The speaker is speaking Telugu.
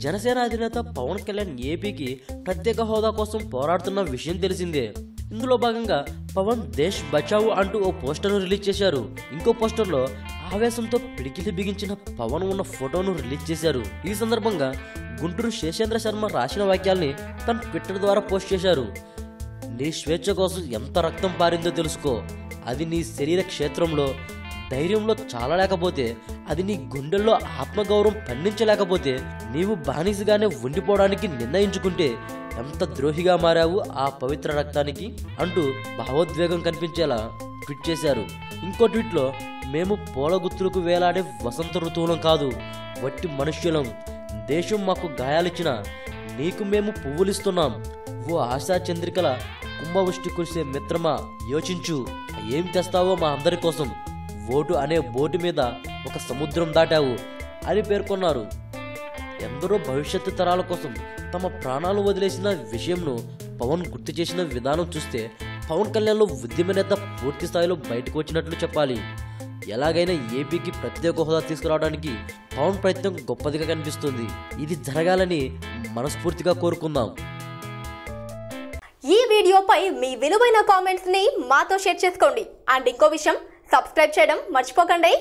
జనసేన అధినేత పవన్ కళ్యాణ్ ఏపీకి ప్రత్యేక హోదా కోసం పోరాడుతున్న విషయం తెలిసిందే. ఇందులో భాగంగా పవన్ దేశ్ బచావు అంటూ ఓ పోస్టర్ను రిలీజ్ చేశారు. ఇంకో పోస్టర్లో ఆవేశంతో పిడికిలి బిగించిన పవన్ ఉన్న ఫోటోను రిలీజ్ చేశారు. ఈ సందర్భంగా గుంటూరు శేషేంద్ర శర్మ రాసిన వాక్యాల్ని తన ట్విట్టర్ ద్వారా పోస్ట్ చేశారు. నీ స్వేచ్ఛ కోసం ఎంత రక్తం పారిందో తెలుసుకో. అది నీ శరీర క్షేత్రంలో ధైర్యంలో చాలలేకపోతే, అది నీ గుండెల్లో ఆత్మగౌరవం పండించలేకపోతే, నీవు బానిసగానే ఉండిపోవడానికి నిర్ణయించుకుంటే ఎంత ద్రోహిగా మారావు ఆ పవిత్ర రక్తానికి అంటూ భావోద్వేగం కనిపించేలా ట్వీట్ చేశారు. ఇంకో ట్వీట్లో, మేము పూల గుత్తులకు వేలాడే వసంత ఋతువులం కాదు, వట్టి మనుష్యులం. దేశం మాకు గాయాలిచ్చిన నీకు మేము పువ్వులిస్తున్నాం. ఓ ఆశా చంద్రికల కుంభవృష్టి కురిసే మిత్రమా, యోచించు. ఏం తెస్తావో మా అందరి కోసం. ఓటు అనే బోటు మీద ఒక సముద్రం దాటావు అని పేర్కొన్నారు. ఎందరో భవిష్యత్తు తరాల కోసం తమ ప్రాణాలు వదిలేసిన విషయంను పవన్ గుర్తు చేసిన విధానం చూస్తే పవన్ కళ్యాణ్లో ఉద్యమ నేత పూర్తి స్థాయిలో బయటకు వచ్చినట్లు చెప్పాలి. ఎలాగైనా ఏపీకి ప్రత్యేక హోదా తీసుకురావడానికి పవన్ ప్రయత్నం గొప్పదిగా కనిపిస్తుంది. ఇది జరగాలని మనస్ఫూర్తిగా కోరుకుందాం. ఈ వీడియోపై మీ విలువైన కామెంట్స్ ని మాతో షేర్ చేసుకోండి. అండ్ ఇంకో విషయం, సబ్స్క్రైబ్ చేయడం మర్చిపోకండి.